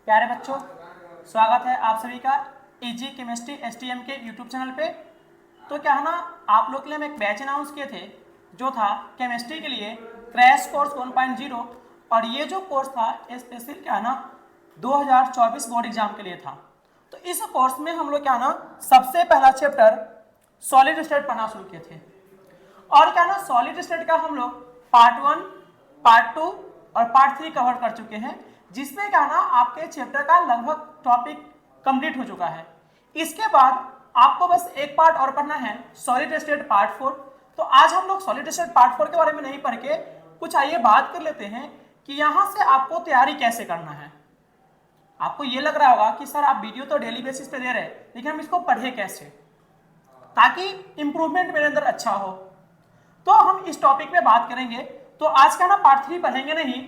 प्यारे बच्चों, स्वागत है आप सभी का इजी केमिस्ट्री एसटीएम के यूट्यूब चैनल पे। तो क्या है ना, आप लोग के लिए हम एक बैच अनाउंस किए थे जो था केमिस्ट्री के लिए क्रैश कोर्स 1.0। और ये जो कोर्स था स्पेशल क्या है ना 2024 बोर्ड एग्जाम के लिए था। तो इस कोर्स में हम लोग क्या है ना सबसे पहला चैप्टर सॉलिड स्टेट पढ़ना शुरू किए थे। और क्या ना सॉलिड स्टेट का हम लोग पार्ट 1, पार्ट 2 और पार्ट 3 कवर कर चुके हैं, जिसमें क्या ना आपके चैप्टर का लगभग टॉपिक कंप्लीट हो चुका है। इसके बाद आपको बस एक पार्ट और पढ़ना है, सॉलिड स्टेट पार्ट 4। तो आज हम लोग सॉलिड स्टेट पार्ट 4 के बारे में नहीं पढ़ के कुछ आइए बात कर लेते हैं कि यहां से आपको तैयारी कैसे करना है। आपको ये लग रहा होगा कि सर आप वीडियो तो डेली बेसिस पे दे रहे हैं, लेकिन हम इसको पढ़े कैसे ताकि इंप्रूवमेंट मेरे अंदर अच्छा हो। तो हम इस टॉपिक पे बात करेंगे। तो आज का ना पार्ट 3 पढ़ेंगे नहीं,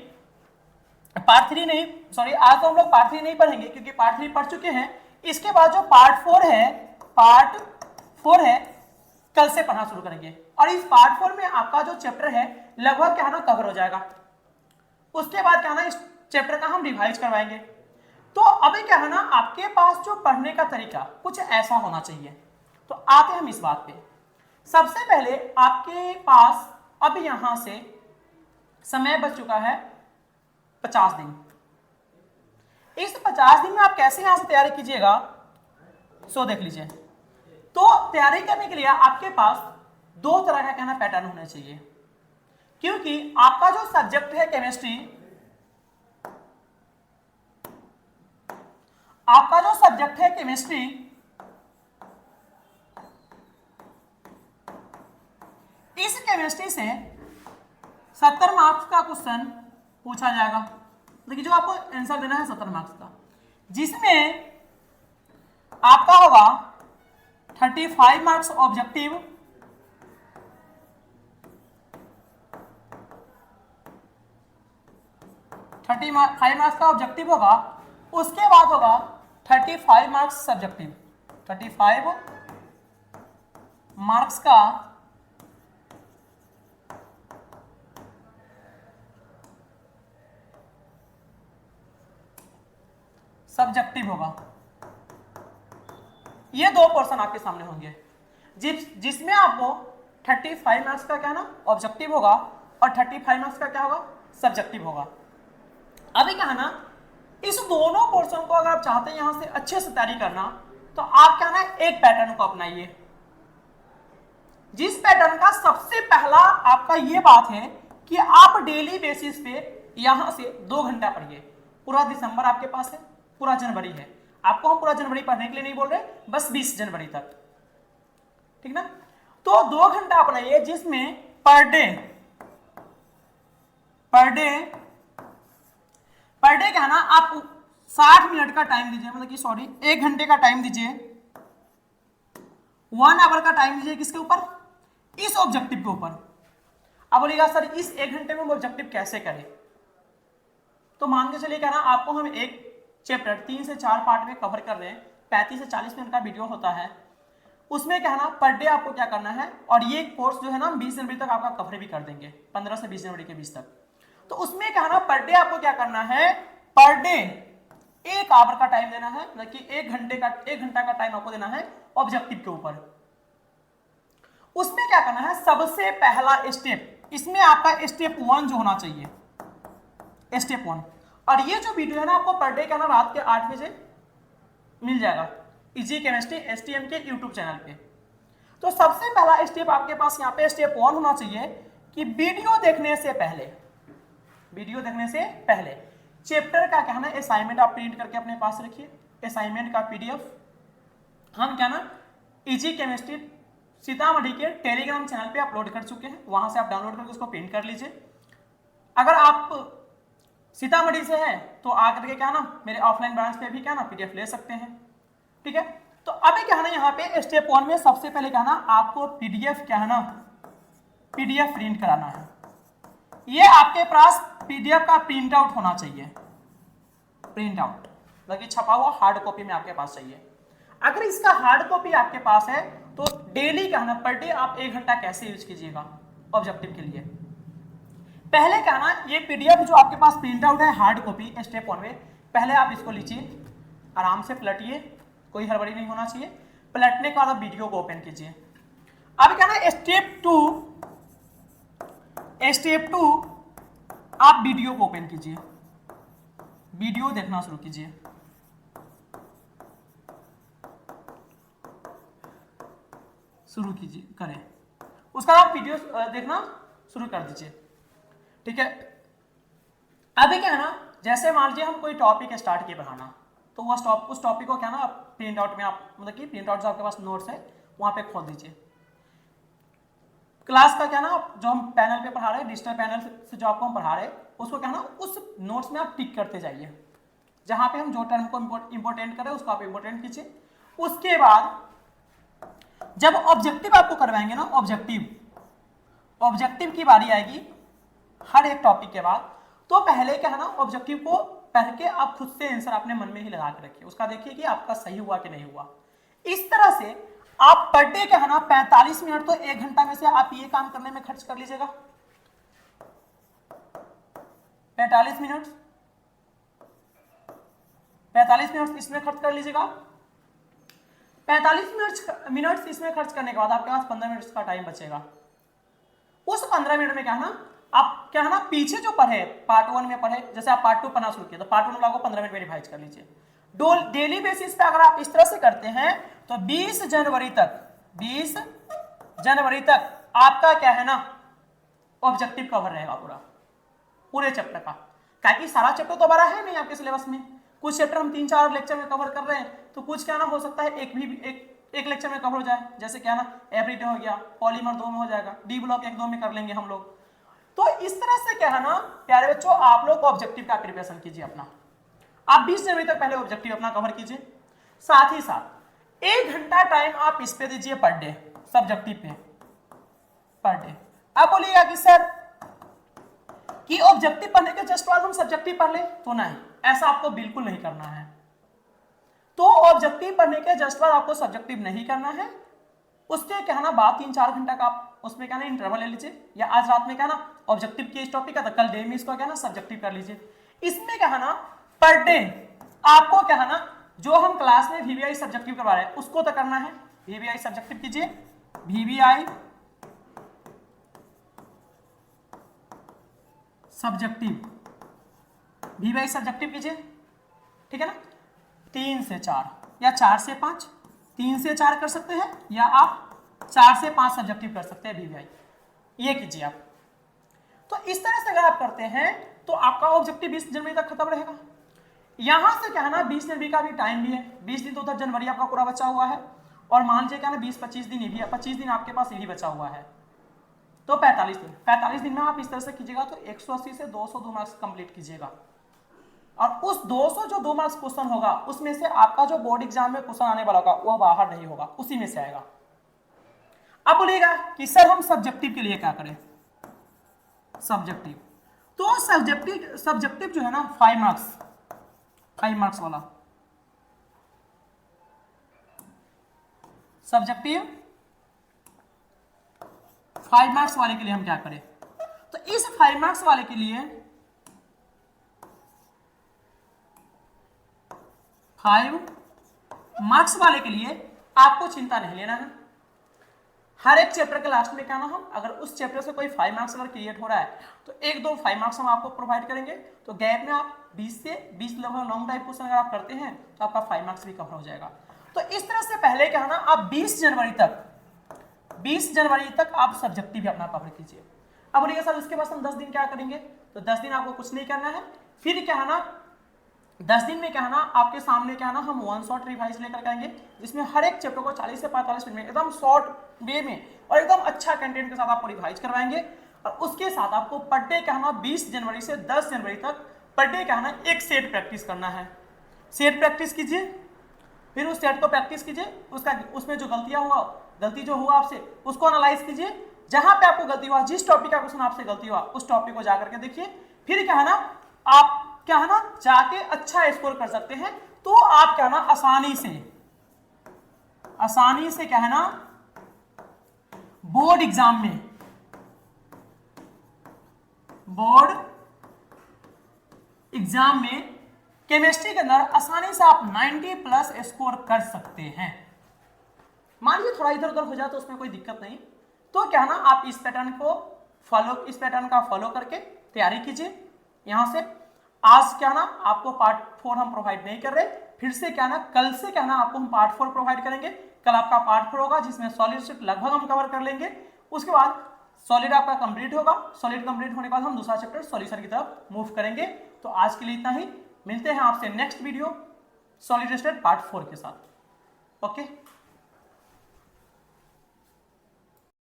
आज तो हम लोग पार्ट 3 नहीं पढ़ेंगे क्योंकि पार्ट 3 पढ़ चुके हैं। इसके बाद जो पार्ट 4 है कल से पढ़ना शुरू करेंगे। और इस पार्ट 4 में आपका जो चैप्टर है लगभग क्या है ना कवर हो जाएगा। उसके बाद क्या है ना इस चैप्टर का हम रिवाइज करवाएंगे। तो अभी क्या है ना आपके पास जो पढ़ने का तरीका कुछ ऐसा होना चाहिए। तो आते हम इस बात पे। सबसे पहले आपके पास अब यहां से समय बच चुका है 50 दिन। इस 50 दिन में आप कैसे यहां से तैयारी कीजिएगा सो देख लीजिए। तो तैयारी करने के लिए आपके पास दो तरह का कहना पैटर्न होना चाहिए, क्योंकि आपका जो सब्जेक्ट है केमिस्ट्री, इस केमिस्ट्री से 70 मार्क्स का क्वेश्चन पूछा जाएगा। देखिए जो आपको आंसर देना है 70 मार्क्स का, जिसमें आपका होगा 35 मार्क्स ऑब्जेक्टिव, 35 मार्क्स का ऑब्जेक्टिव होगा। उसके बाद होगा 35 मार्क्स सब्जेक्टिव, 35 मार्क्स का सब्जेक्टिव होगा। ये दो पोर्शन आपके सामने होंगे, जिसमें आपको 35 मार्क्स का क्या ना ऑब्जेक्टिव होगा और 35 मार्क्स का क्या होगा सब्जेक्टिव होगा। अभी क्या है ना इस दोनों पोर्शन को अगर आप चाहते हैं यहां से अच्छे से तैयारी करना, तो आप क्या ना एक पैटर्न को अपनाइए। जिस पैटर्न का सबसे पहला आपका ये बात है कि आप डेली बेसिस पे यहां से 2 घंटा पढ़िए। पूरा दिसंबर आपके पास है, पूरा जनवरी है। आपको हम पूरा जनवरी पढ़ने के लिए नहीं बोल रहे, बस 20 जनवरी तक, ठीक ना। तो 2 घंटा अपनाइए, जिसमें पर डे क्या ना आप 60 मिनट का टाइम दीजिए, मतलब कि 1 घंटे का टाइम दीजिए, 1 आवर का टाइम दीजिए। किसके ऊपर? इस ऑब्जेक्टिव के ऊपर। अब बोलिएगा सर इस 1 घंटे में ऑब्जेक्टिव कैसे करें? तो मान के चलिए क्या ना आपको हम एक चैप्टर 3 से 4 पार्ट में कवर कर रहे हैं, 35 से 40 मिनट का वीडियो होता है। उसमें क्या है ना पर डे आपको क्या करना है, और ये कोर्स जो है ना 20 जनवरी तक आपका कवर भी कर देंगे, 15 से 20 जनवरी के बीच तक। तो उसमें क्या है ना पर डे आपको क्या करना है, पर डे 1 आवर का टाइम देना है, मतलब कि 1 घंटा का टाइम आपको देना है ऑब्जेक्टिव के ऊपर। उसमें क्या करना है, सबसे पहला स्टेप, इसमें आपका स्टेप 1 जो होना चाहिए, स्टेप 1। और ये जो वीडियो है ना आपको पर डे क्या ना रात के 8 बजे मिल जाएगा इजी केमिस्ट्री एसटीएम के यूट्यूब चैनल पे। तो सबसे पहला स्टेप आपके पास यहाँ पे स्टेप 1 होना चाहिए कि वीडियो देखने से पहले चैप्टर का क्या है ना असाइनमेंट आप प्रिंट करके अपने पास रखिए। असाइनमेंट का पीडीएफ हम क्या ना इजी केमिस्ट्री सीतामढ़ी के टेलीग्राम चैनल पे अपलोड कर चुके हैं, वहां से आप डाउनलोड करके उसको प्रिंट कर लीजिए। अगर आप सीतामढ़ी से है तो आकर के क्या ना मेरे ऑफलाइन ब्रांच पे भी क्या ना पीडीएफ ले सकते हैं, ठीक है। तो अभी क्या है ना यहाँ पे स्टेप 1 में सबसे पहले क्या ना आपको पीडीएफ प्रिंट कराना है। ये आपके पास पीडीएफ का प्रिंट आउट होना चाहिए, प्रिंट आउट मतलब छपा हुआ हार्ड कॉपी में आपके पास चाहिए। अगर इसका हार्ड कॉपी आपके पास है तो डेली क्या ना पर डे आप 1 घंटा कैसे यूज कीजिएगा ऑब्जेक्टिव के लिए। पहले क्या ना ये पीडीएफ जो आपके पास प्रिंट आउट है हार्ड कॉपी स्टेप 1 में, पहले आप इसको लीजिए, आराम से पलटिए, कोई हड़बड़ी नहीं होना चाहिए। पलटने के बाद आप वीडियो को ओपन कीजिए। अब क्या ना स्टेप टू आप वीडियो को ओपन कीजिए, वीडियो देखना शुरू कीजिए। शुरू कीजिए करें, उसका आप वीडियो देखना शुरू कर दीजिए, ठीक है। अभी क्या है ना, जैसे मान लीजिए हम कोई टॉपिक स्टार्ट किए पढ़ाना, तो उस टॉपिक को क्या ना आप प्रिंट आउट में, आप मतलब कि प्रिंट आउट जो आपके पास नोट्स है वहां पे खोल दीजिए। क्लास का क्या ना, जो हम पैनल पे पढ़ा रहे हैं, डिजिटल पैनल से जो आपको हम पढ़ा रहे हैं, उसको क्या ना उस नोट्स में आप टिक करते जाइए। जहां पे हम जो टर्म को इंपॉर्टेंट करें उसको आप इंपॉर्टेंट कीजिए। उसके बाद जब ऑब्जेक्टिव आपको करवाएंगे ना, ऑब्जेक्टिव की बारी आएगी हर एक टॉपिक के बाद, तो पहले क्या है ना ऑब्जेक्टिव को पढ़ के आप खुद से आंसर अपने मन में ही लगा के रखिए, उसका देखिए कि आपका सही हुआ कि नहीं हुआ। इस तरह से आप पर डे क्या है ना 45 मिनट तो 1 घंटा में से आप ये काम करने में खर्च कर लीजिएगा। 45 मिनट इसमें खर्च कर लीजिएगा। 45 मिनट इसमें खर्च करने के बाद आपके पास 15 मिनट का टाइम बचेगा। उस 15 मिनट में क्या है ना, आप क्या है ना पीछे जो पढ़े पार्ट 1 में पढ़े, जैसे आप पार्ट 2 पढ़ना शुरू किया तो पार्ट 1 वाला को 15 मिनट में रिवाइज कर लीजिए। डेली बेसिस पे अगर आप इस तरह से करते हैं तो 20 जनवरी तक आपका क्या है ना ऑब्जेक्टिव कवर रहेगा पूरे चैप्टर का। क्योंकि सारा चैप्टर तो बड़ा है नहीं आपके सिलेबस में, कुछ चैप्टर हम 3-4 लेक्चर में कवर कर रहे हैं, तो कुछ क्या ना हो सकता है एक लेक्चर में कवर हो जाए, जैसे क्या ना एवरीडे हो गया, पॉलीमर 2 में हो जाएगा, डी ब्लॉक 1-2 में कर लेंगे हम लोग। तो इस तरह से क्या है ना प्यारे बच्चों, आप लोग ऑब्जेक्टिव का प्रिपरेशन कीजिए अपना। आप 20 जनवरी तक पहले ऑब्जेक्टिव अपना कवर कीजिए। साथ ही साथ 1 घंटा टाइम आप इस पे दीजिए पर डे, सब्जेक्टिव पे पर डे। अब बोलिएगा कि सर कि ऑब्जेक्टिव पढ़ने के जस्ट बाद हम सब्जेक्टिव पढ़ ले, तो नहीं, ऐसा आपको बिल्कुल नहीं करना है। तो ऑब्जेक्टिव पढ़ने के जस्ट बाद आपको सब्जेक्टिव नहीं करना है। उसके क्या ना बाद 3-4 घंटा का आप उसमें क्या ना इंटरवल ले लीजिए, या आज रात में क्या ना ऑब्जेक्टिव की इस टॉपिक का, तो कल डे में इसको क्या ना सब्जेक्टिव कर लीजिए। इसमें क्या है ना पर डे आपको क्या है ना जो हम क्लास में वीवीआई सब्जेक्टिव करवा रहे हैं उसको तो करना है। वीवीआई सब्जेक्टिव कीजिए, वीवीआई सब्जेक्टिव कीजिए, ठीक है ना। 3 से 4 या 4 से 5, 3 से 4 कर सकते हैं, या आप 4 से 5 सब्जेक्टिव कर सकते हैं वीवीआई, ये कीजिए आप। तो इस तरह से अगर आप करते हैं तो आपका ऑब्जेक्टिव 20 जनवरी तक खत्म रहेगा। यहां से क्या है ना 20 जनवरी का भी टाइम भी है, 20 दिन तो उधर जनवरी आपका पूरा बचा हुआ है, और मान लीजिए क्या ना 20-25 दिन, ये भी 25 दिन आपके पास यही बचा हुआ है, तो 45 दिन में आप इस तरह से कीजिएगा तो 180 से 202 मार्क्स कंप्लीट कीजिएगा। और उस 200 जो 2 मार्क्स क्वेश्चन होगा उसमें से आपका जो बोर्ड एग्जाम में क्वेश्चन आने वाला होगा वह बाहर नहीं होगा, उसी में से आएगा। अब बोलिएगा कि सर हम सब्जेक्टिव के लिए क्या करें। सब्जेक्टिव तो सब्जेक्टिव जो है ना 5 मार्क्स वाला सब्जेक्टिव 5 मार्क्स वाले के लिए हम क्या करें, तो इस 5 मार्क्स वाले के लिए 5 मार्क्स वाले के लिए आपको चिंता नहीं लेना है। हर एक चैप्टर के लास्ट में क्या ना हम अगर उस चैप्टर से कोई 5 मार्क्स अगर क्रिएट हो रहा है तो 1-2 5 मार्क्स हम आपको प्रोवाइड करेंगे, तो गैप में आप 20 से 20 लगभग लॉन्ग टाइप क्वेश्चन अगर आप करते हैं तो आपका 5 मार्क्स भी कवर हो जाएगा। तो इस तरह से पहले क्या है ना आप 20 जनवरी तक आप सब्जेक्टिव भी अपना कवर कीजिए। अब बोलिए सर उसके बाद हम 10 दिन क्या करेंगे, तो 10 दिन आपको कुछ नहीं करना है। फिर क्या है ना 10 दिन में क्या है ना आपके सामने क्या है ना हम 1 शॉट रिवाइज लेकर आएंगे, जिसमें हर एक चैप्टर को 40 से 45 मिनट में एकदम शॉर्ट वे में और एकदम अच्छा कंटेंट के साथ आपको रिवाइज करवाएंगे। और उसके साथ आपको पर डे क्या है ना 20 जनवरी से 10 जनवरी तक पर डे क्या है ना एक सेट प्रैक्टिस करना है। सेट प्रैक्टिस कीजिए, फिर उस सेट को प्रैक्टिस कीजिए, उसमें जो गलती जो हुआ आपसे उसको एनालाइज कीजिए, जहां पे आपको गलती हुआ, जिस टॉपिक का क्वेश्चन आपसे गलती हुआ उस टॉपिक को जाकर के देखिए। फिर क्या है ना आप क्या है ना जाके अच्छा स्कोर कर सकते हैं। तो आप क्या है ना आसानी से क्या है ना बोर्ड एग्जाम में केमिस्ट्री के अंदर आसानी से आप 90 प्लस स्कोर कर सकते हैं। मान लीजिए थोड़ा इधर उधर हो जाए तो उसमें कोई दिक्कत नहीं, तो क्या ना आप इस पैटर्न का फॉलो करके तैयारी कीजिए। यहां से आज क्या ना आपको पार्ट 4 हम प्रोवाइड नहीं कर रहे, फिर से क्या ना कल से क्या ना आपको हम पार्ट 4 प्रोवाइड करेंगे। कल आपका पार्ट 4 होगा जिसमें सॉलिड स्टेट लगभग हम कवर कर लेंगे। उसके बाद सॉलिड आपका कंप्लीट होगा। सॉलिड कंप्लीट होने के बाद हम दूसरा चैप्टर सॉल्यूशन की तरफ मूव करेंगे। तो आज के लिए इतना ही, मिलते हैं आपसे next video solid state part 4 के साथ। ओके।